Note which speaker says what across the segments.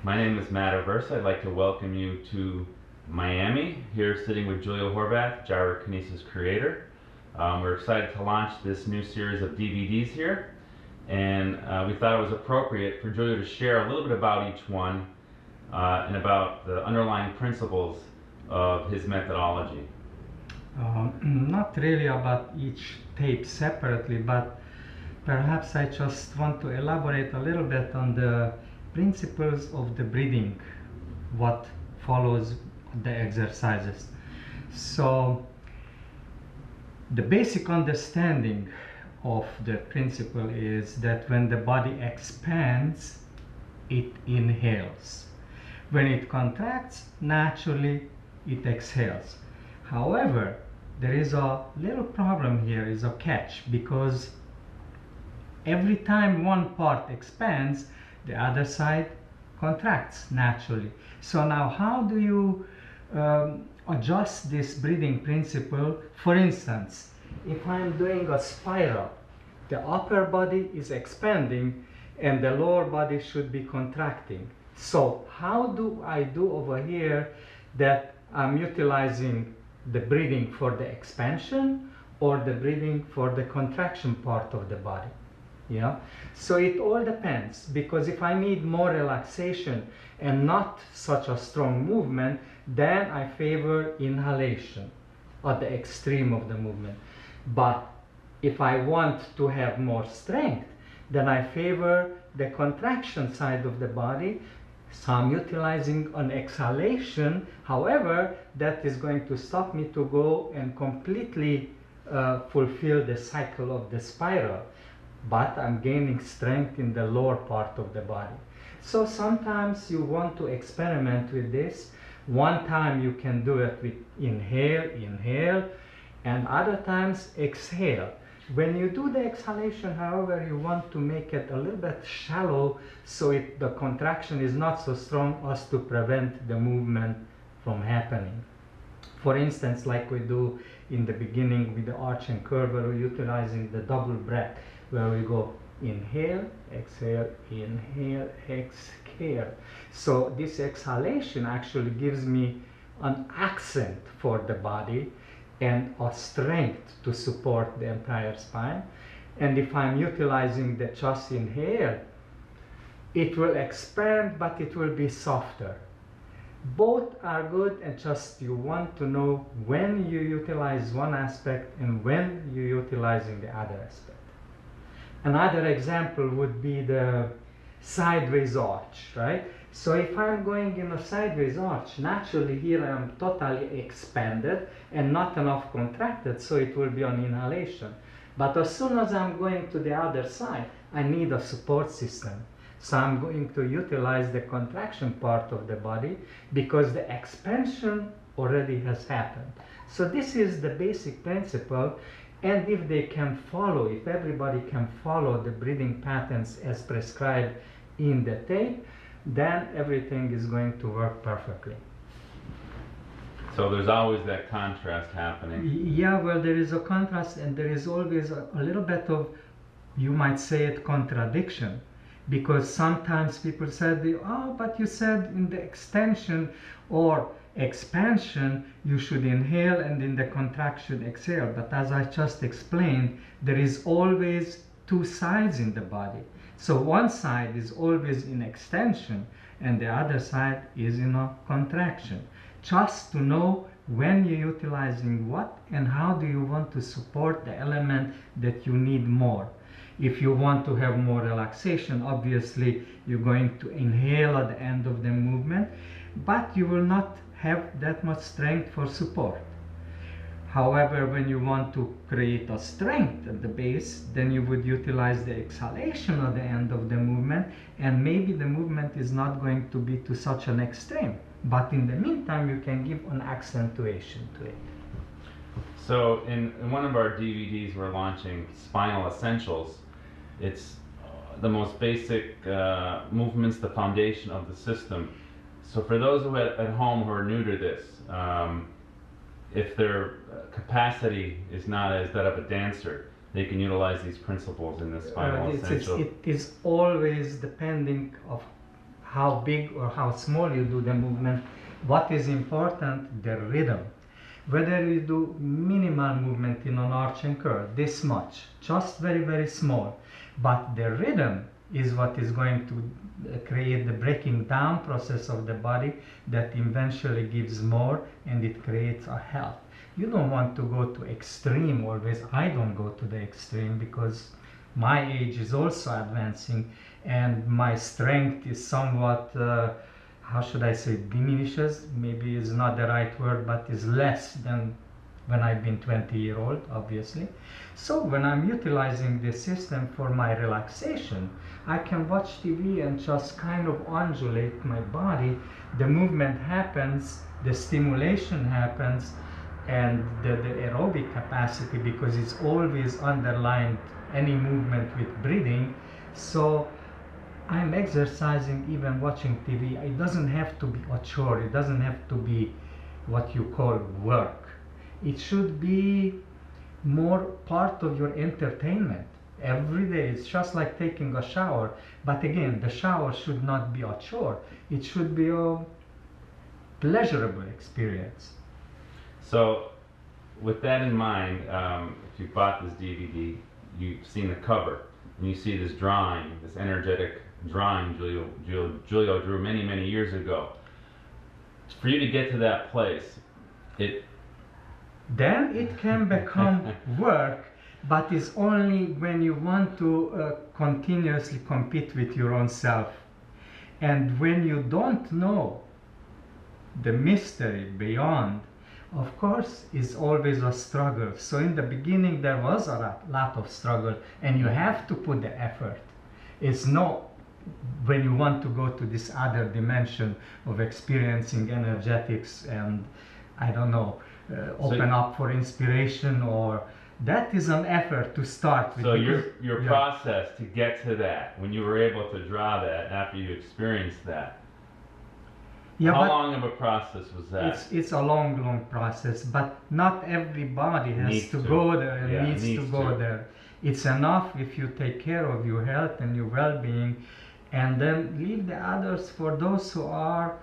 Speaker 1: My name is Matt Aversa. I'd like to welcome you to Miami, here sitting with Julia Horvath, gyrokinesis creator. We're excited to launch this new series of DVDs here, and we thought it was appropriate for Julia to share a little bit about each one and about the underlying principles of his methodology.
Speaker 2: Not really about each tape separately, but perhaps I just want to elaborate a little bit on the principles of the breathing, what follows the exercises. So the basic understanding of the principle is that when the body expands, it inhales. When it contracts, naturally it exhales. However, there is a little problem here, is a catch, because every time one part expands, the other side contracts naturally. So now how do you adjust this breathing principle? For instance, if I'm doing a spiral, the upper body is expanding and the lower body should be contracting. So how do I do over here that I'm utilizing the breathing for the expansion or the breathing for the contraction part of the body? Yeah, so it all depends, because if I need more relaxation and not such a strong movement, then I favor inhalation at the extreme of the movement. But if I want to have more strength, then I favor the contraction side of the body. So I'm utilizing an exhalation. However, that is going to stop me to go and completely fulfill the cycle of the spiral. But I'm gaining strength in the lower part of the body. So sometimes you want to experiment with this. One time you can do it with inhale, and other times exhale. When you do the exhalation, however, you want to make it a little bit shallow so the contraction is not so strong as to prevent the movement from happening. For instance, like we do in the beginning with the arch and curve, where we're utilizing the double breath, where we go inhale, exhale, exhale. So this exhalation actually gives me an accent for the body and a strength to support the entire spine. And if I'm utilizing the just inhale, it will expand, but it will be softer. Both are good, and just you want to know when you utilize one aspect and when you're utilizing the other aspect. Another example would be the sideways arch, right? So if I'm going in a sideways arch, naturally here I'm totally expanded and not enough contracted, so it will be an inhalation. But as soon as I'm going to the other side, I need a support system. So I'm going to utilize the contraction part of the body because the expansion already has happened. So this is the basic principle. And if they can follow, if everybody can follow the breathing patterns as prescribed in the tape, then everything is going to work perfectly.
Speaker 1: So there's always that contrast happening.
Speaker 2: Yeah, well, there is a contrast, and there is always a little bit of, you might say it, contradiction. Because sometimes people said, oh, but you said in the extension or expansion you should inhale, and in the contraction exhale. But as I just explained, there is always two sides in the body. So one side is always in extension and the other side is in a contraction. Just to know when you're utilizing what and how do you want to support the element that you need more. If you want to have more relaxation, obviously you're going to inhale at the end of the movement, but you will not have that much strength for support. However, when you want to create a strength at the base, then you would utilize the exhalation at the end of the movement, and maybe the movement is not going to be to such an extreme. But in the meantime, you can give an accentuation to it.
Speaker 1: So in one of our DVDs, we're launching Spinal Essentials. It's the most basic movements, the foundation of the system. So for those who at home who are new to this, if their capacity is not as that of a dancer, they can utilize these principles in the Spinal Essentials.
Speaker 2: It is always depending of how big or how small you do the movement. What is important? The rhythm. Whether you do minimal movement in an arch and curl, this much, just very, very small, but the rhythm is what is going to create the breaking down process of the body that eventually gives more, and it creates a health. You don't want to go to extreme always. I don't go to the extreme because my age is also advancing and my strength is somewhat how should I say, diminishes, maybe is not the right word, but is less than when I've been 20-year-old, obviously. So when I'm utilizing this system for my relaxation, I can watch TV and just kind of undulate my body. The movement happens, the stimulation happens, and the aerobic capacity, because it's always underlined any movement with breathing. So I'm exercising even watching TV. It doesn't have to be a chore. It doesn't have to be what you call work. It should be more part of your entertainment. Every day it's just like taking a shower. But again, the shower should not be a chore. It should be a pleasurable experience.
Speaker 1: So, with that in mind, if you bought this DVD, you've seen the cover, and you see this drawing, this energetic drawing Giulio drew many, many years ago. For you to get to that place,
Speaker 2: then it can become work, but it's only when you want to continuously compete with your own self. And when you don't know the mystery beyond, of course, it's always a struggle. So in the beginning there was a lot of struggle, and you have to put the effort. It's not when you want to go to this other dimension of experiencing energetics and, I don't know, open up for inspiration, or that is an effort to start with.
Speaker 1: So your process to get to that, when you were able to draw that after you experienced that, how long of a process was that?
Speaker 2: It's a long process, but not everybody has to go there and needs to go there. It's enough if you take care of your health and your well-being, and then leave the others for those who are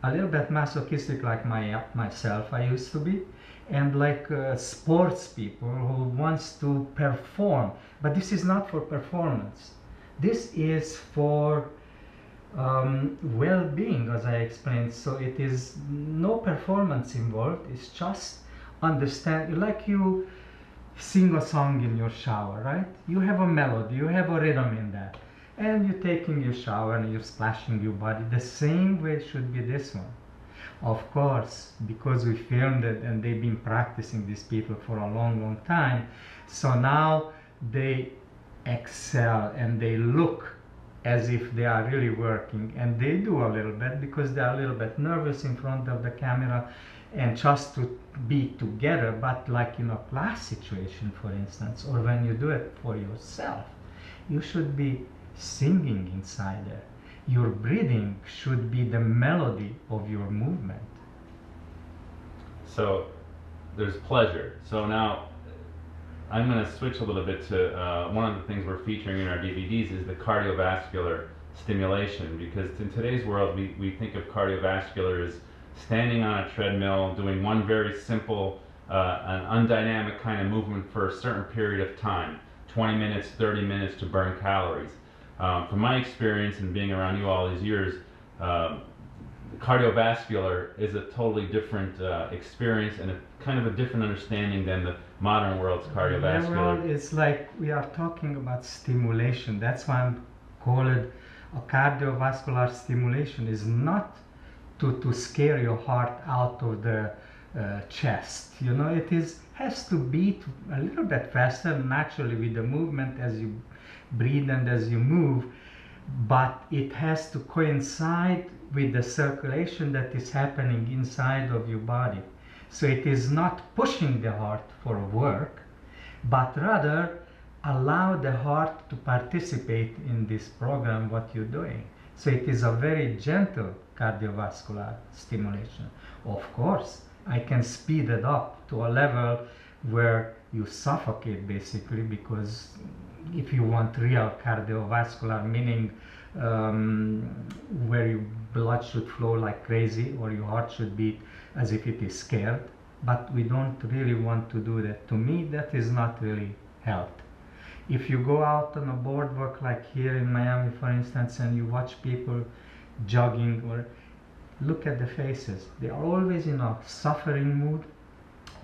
Speaker 2: a little bit masochistic, like myself I used to be, and like sports people who wants to perform. But this is not for performance. This is for well-being, as I explained. So it is no performance involved. It's just understand, like you sing a song in your shower, right? You have a melody, you have a rhythm in that, and you're taking your shower and you're splashing your body. The same way should be this one. Of course, because we filmed it and they've been practicing, these people, for a long time, so now they excel and they look as if they are really working, and they do a little bit because they are a little bit nervous in front of the camera and just to be together. But like in a class situation, for instance, or when you do it for yourself, you should be singing inside there. Your breathing should be the melody of your movement.
Speaker 1: So there's pleasure. So now I'm going to switch a little bit to one of the things we're featuring in our DVDs is the cardiovascular stimulation, because in today's world we think of cardiovascular as standing on a treadmill doing one very simple an undynamic kind of movement for a certain period of time, 20 minutes, 30 minutes to burn calories. From my experience and being around you all these years, cardiovascular is a totally different experience and a kind of a different understanding than the modern world's cardiovascular.
Speaker 2: Well, it's like we are talking about stimulation. That's why I'm call it a cardiovascular stimulation. Is not to scare your heart out of the chest. You know, it has to beat a little bit faster naturally with the movement as you breathe and as you move, but it has to coincide with the circulation that is happening inside of your body. So it is not pushing the heart for work, but rather allow the heart to participate in this program, what you're doing. So it is a very gentle cardiovascular stimulation. Of course, I can speed it up to a level where you suffocate basically, because if you want real cardiovascular, meaning where your blood should flow like crazy or your heart should beat as if it is scared, but we don't really want to do that. To me, that is not really health. If you go out on a boardwalk like here in Miami, for instance, and you watch people jogging, or look at the faces, they are always in a suffering mood,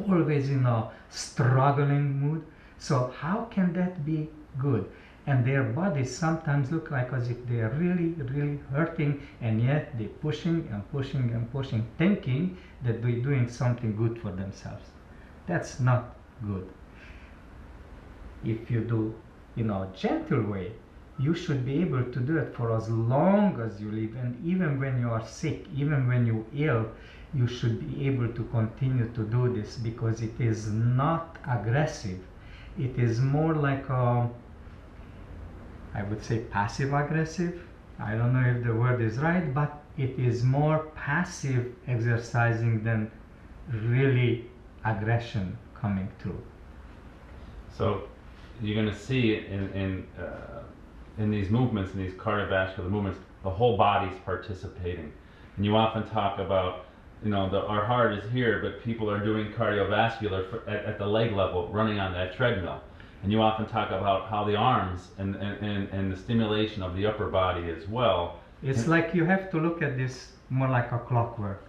Speaker 2: always in a struggling mood. So how can that be good? And their bodies sometimes look like as if they are really, really hurting, and yet they're pushing and pushing and pushing, thinking that they're doing something good for themselves. That's not good. If you do in a gentle way, you should be able to do it for as long as you live, and even when you are sick, even when you're ill, you should be able to continue to do this, because it is not aggressive. It is more like a, I would say, passive aggressive. I don't know if the word is right, but it is more passive exercising than really aggression coming through.
Speaker 1: So you're going to see in these movements, in these cardiovascular movements, the whole body's participating. And you often talk about, our heart is here, but people are doing cardiovascular at the leg level, running on that treadmill. And you often talk about how the arms and the stimulation of the upper body as well.
Speaker 2: It's like you have to look at this more like a clockwork.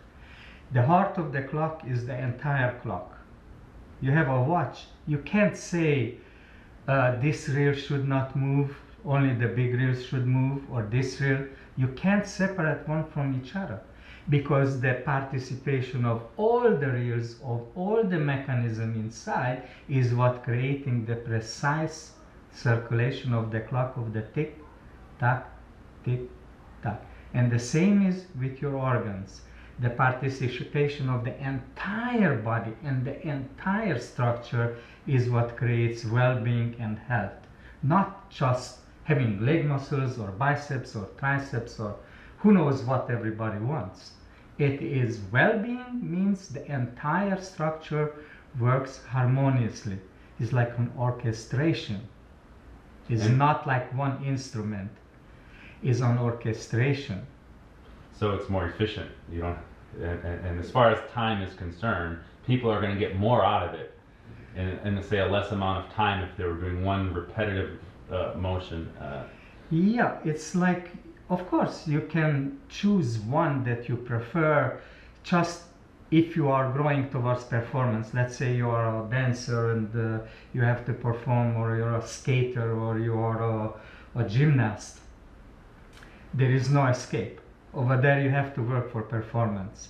Speaker 2: The heart of the clock is the entire clock. You have a watch. You can't say this reel should not move, only the big reels should move, or this reel. You can't separate one from each other, because the participation of all the reels, of all the mechanism inside, is what creating the precise circulation of the clock of the tick, tack, tick, tack. And the same is with your organs. The participation of the entire body and the entire structure is what creates well-being and health. Not just having leg muscles or biceps or triceps or who knows what everybody wants. It is well-being means the entire structure works harmoniously. It's like an orchestration. It's not like one instrument. It's an orchestration.
Speaker 1: So it's more efficient. You don't, and as far as time is concerned, people are going to get more out of it in say a less amount of time if they were doing one repetitive motion.
Speaker 2: Yeah, it's like, of course, you can choose one that you prefer. Just if you are growing towards performance, let's say you are a dancer and you have to perform, or you're a skater, or you are a gymnast, there is no escape. Over there you have to work for performance.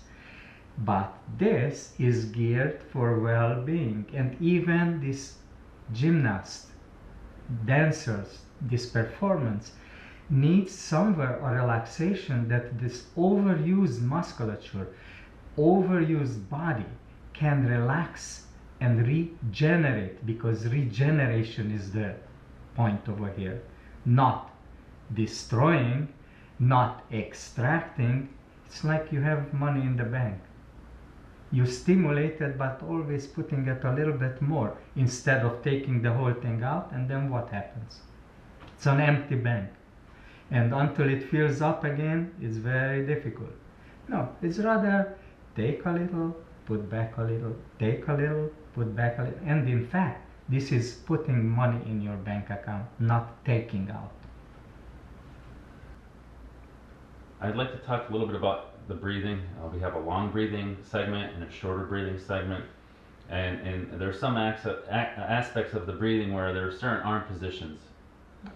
Speaker 2: But this is geared for well-being. And even this gymnast, dancers, this performance needs somewhere a relaxation, that this overused musculature, overused body can relax and regenerate, because regeneration is the point over here. Not destroying, not extracting. It's like you have money in the bank. You stimulate it, but always putting it a little bit more instead of taking the whole thing out, and then what happens? It's an empty bank. And until it fills up again, it's very difficult. No, it's rather take a little, put back a little, take a little, put back a little. And in fact, this is putting money in your bank account, not taking out.
Speaker 1: I'd like to talk a little bit about the breathing. We have a long breathing segment and a shorter breathing segment. And there's some aspects of the breathing where there are certain arm positions.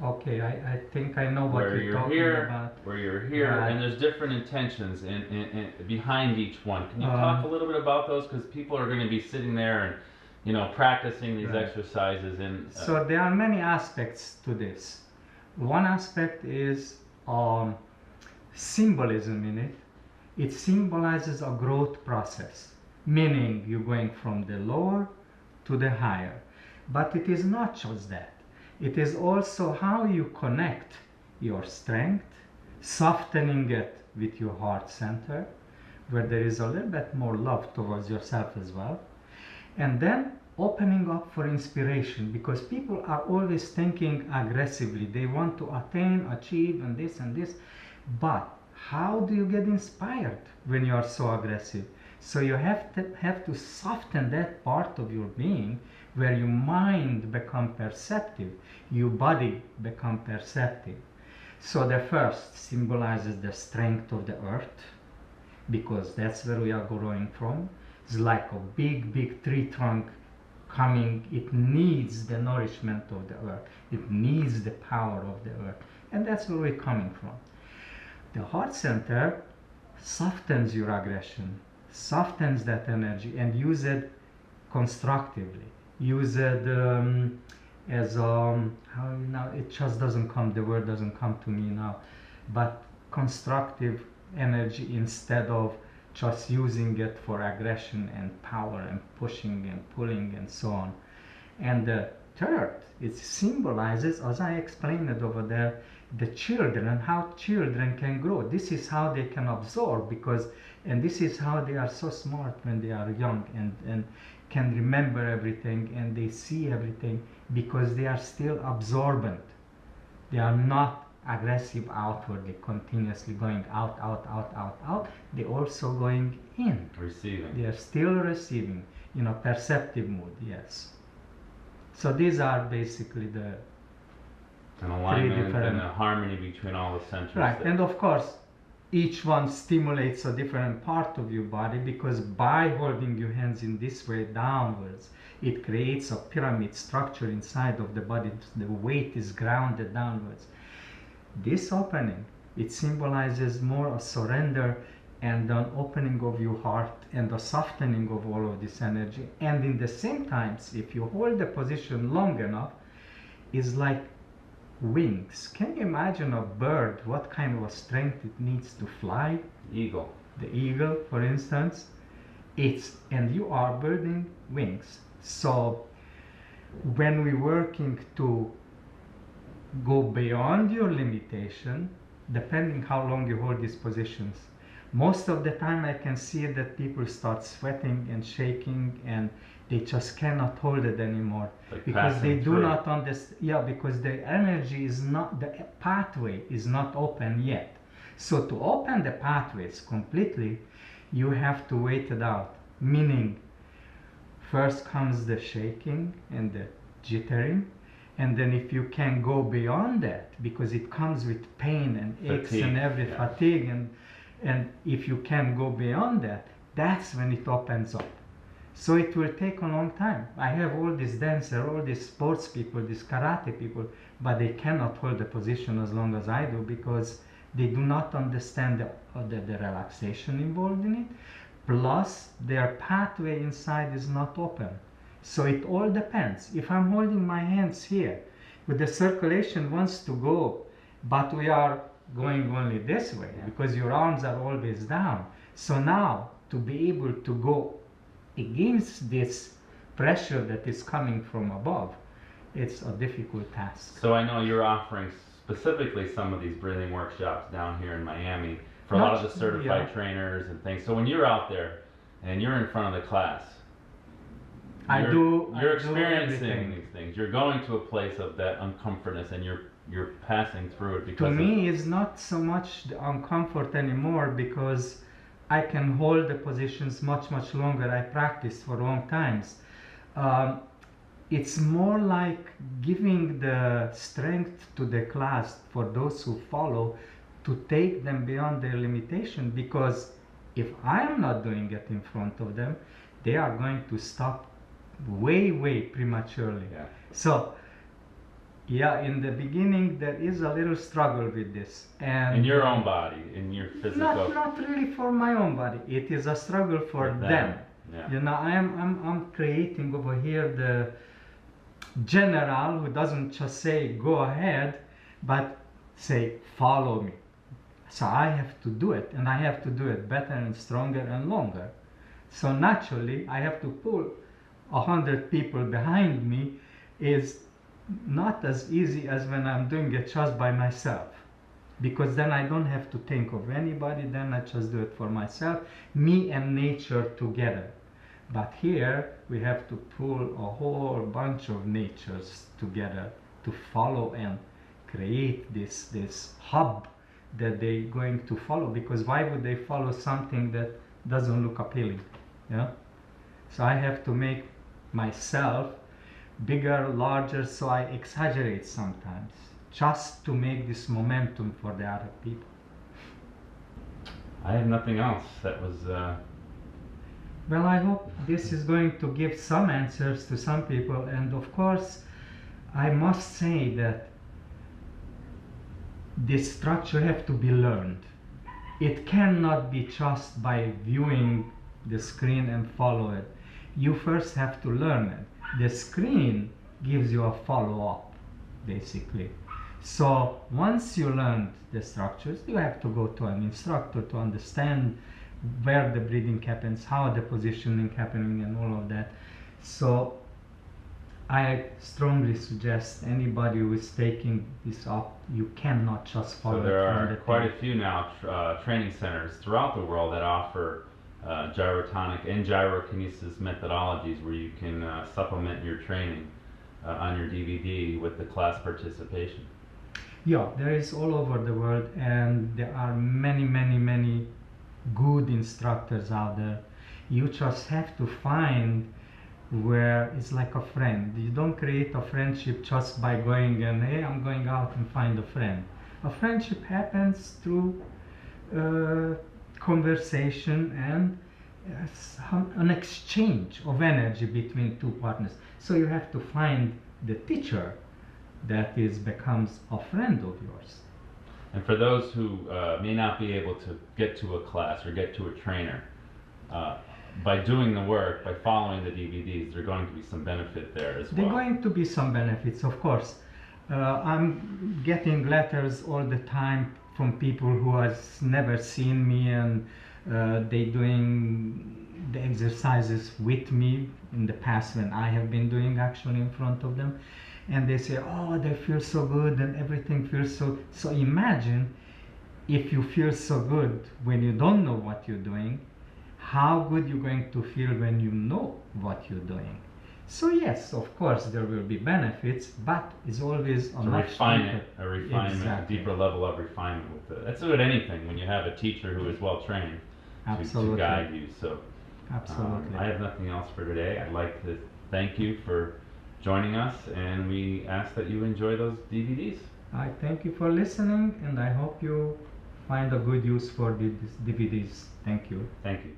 Speaker 2: Okay, I think I know what you're talking about.
Speaker 1: Where you're here, and there's different intentions in behind each one. Can you talk a little bit about those? Because people are going to be sitting there and practicing these exercises.
Speaker 2: So there are many aspects to this. One aspect is symbolism in it. It symbolizes a growth process, meaning you're going from the lower to the higher. But it is not just that. It is also how you connect your strength, softening it with your heart center, where there is a little bit more love towards yourself as well. And then opening up for inspiration, because people are always thinking aggressively. They want to attain, achieve, and this and this. But how do you get inspired when you are so aggressive? So you have to soften that part of your being where your mind become perceptive, your body become perceptive. So the first symbolizes the strength of the earth, because that's where we are growing from. It's like a big tree trunk coming. It needs the nourishment of the earth. It needs the power of the earth. And that's where we're coming from. The heart center softens your aggression, softens that energy, and use it constructively. Use it as how now it just doesn't come. The word doesn't come to me now, but constructive energy instead of just using it for aggression and power and pushing and pulling and so on. And the third, it symbolizes, as I explained it over there, the children, how children can grow. This is how they can absorb, because, and this is how they are so smart when they are young and can remember everything and they see everything, because they are still absorbent. They are not aggressive outwardly, continuously going out, out. They're also going in.
Speaker 1: Receiving.
Speaker 2: They are still receiving, perceptive mood, yes. So these are basically the
Speaker 1: an alignment and a harmony between all the centers.
Speaker 2: Right, and of course, each one stimulates a different part of your body, because by holding your hands in this way downwards, it creates a pyramid structure inside of the body. The weight is grounded downwards. This opening, it symbolizes more a surrender and an opening of your heart and a softening of all of this energy. And in the same times, if you hold the position long enough, is like wings. Can you imagine a bird, what kind of a strength it needs to fly?
Speaker 1: Eagle.
Speaker 2: The eagle, for instance, and you are building wings. So when we're working to go beyond your limitation, depending how long you hold these positions, most of the time I can see that people start sweating and shaking and they just cannot hold it anymore,
Speaker 1: like
Speaker 2: because they do
Speaker 1: through.
Speaker 2: not understand. Yeah, because the energy is not, the pathway is not open yet. So to open the pathways completely, you have to wait it out. Meaning, first comes the shaking and the jittering, and then if you can go beyond that, because it comes with pain and aches and fatigue, and if you can go beyond that, that's when it opens up. So it will take a long time. I have all these dancers, all these sports people, these karate people, but they cannot hold the position as long as I do, because they do not understand the relaxation involved in it. Plus, their pathway inside is not open. So it all depends. If I'm holding my hands here, with the circulation wants to go, but we are going only this way, because your arms are always down. So now, to be able to go against this pressure that is coming from above, it's a difficult task.
Speaker 1: So I know you're offering specifically some of these breathing workshops down here in Miami for a lot of the certified trainers and things. So when you're out there and you're in front of the class, you're experiencing these things. You're going to a place of that uncomfortness, and you're passing through it. Because
Speaker 2: to me, it's not so much the uncomfort anymore, because I can hold the positions much longer. I practiced for long times. It's more like giving the strength to the class for those who follow to take them beyond their limitation, because if I am not doing it in front of them, they are going to stop way prematurely.
Speaker 1: Yeah.
Speaker 2: So yeah, in the beginning there is a little struggle with this, and
Speaker 1: in your own body, in your physical.
Speaker 2: Not really for my own body. It is a struggle for them.
Speaker 1: Yeah.
Speaker 2: I'm creating over here the general who doesn't just say go ahead, but say follow me. So I have to do it, and I have to do it better and stronger and longer. So naturally, I have to pull 100 people behind me. Is not as easy as when I'm doing it just by myself, because then I don't have to think of anybody, then I just do it for myself, me and nature together. But here we have to pull a whole bunch of natures together to follow and create this hub that they're going to follow, because why would they follow something that doesn't look appealing? Yeah. So I have to make myself bigger, larger, so I exaggerate sometimes just to make this momentum for the other people.
Speaker 1: I have nothing else. That was
Speaker 2: Well, I hope this is going to give some answers to some people, and of course I must say that this structure have to be learned. It cannot be just by viewing the screen and follow it. You first have to learn it. The screen gives you a follow-up, basically. So once you learn the structures, you have to go to an instructor to understand where the breathing happens, how the positioning happening, and all of that. So I strongly suggest anybody who is taking this up, you cannot just follow
Speaker 1: so there
Speaker 2: it from
Speaker 1: are
Speaker 2: the
Speaker 1: quite
Speaker 2: tape.
Speaker 1: a few now training centers throughout the world that offer gyrotonic and gyrokinesis methodologies where you can supplement your training on your DVD with the class participation.
Speaker 2: Yeah, there is all over the world, and there are many, many, many good instructors out there. You just have to find where it's like a friend. You don't create a friendship just by going and, hey, I'm going out and find a friend. A friendship happens through conversation and an exchange of energy between two partners. So you have to find the teacher that becomes a friend of yours.
Speaker 1: And for those who may not be able to get to a class or get to a trainer, by doing the work, by following the DVDs, there's going to be some benefit there as well.
Speaker 2: There are going to be some benefits, of course. I'm getting letters all the time from people who has never seen me, and they doing the exercises with me in the past when I have been doing actually in front of them, and they say, oh, they feel so good and everything feels so imagine if you feel so good when you don't know what you're doing, how good you're going to feel when you know what you're doing. So yes, of course there will be benefits, but it's always a much
Speaker 1: refinement,
Speaker 2: Exactly.
Speaker 1: a deeper level of refinement with it. That's with anything when you have a teacher who is well trained to guide you. So
Speaker 2: Absolutely.
Speaker 1: I have nothing else for today. I'd like to thank you for joining us, and we ask that you enjoy those DVDs.
Speaker 2: I thank you for listening, and I hope you find a good use for these DVDs. Thank you.
Speaker 1: Thank you.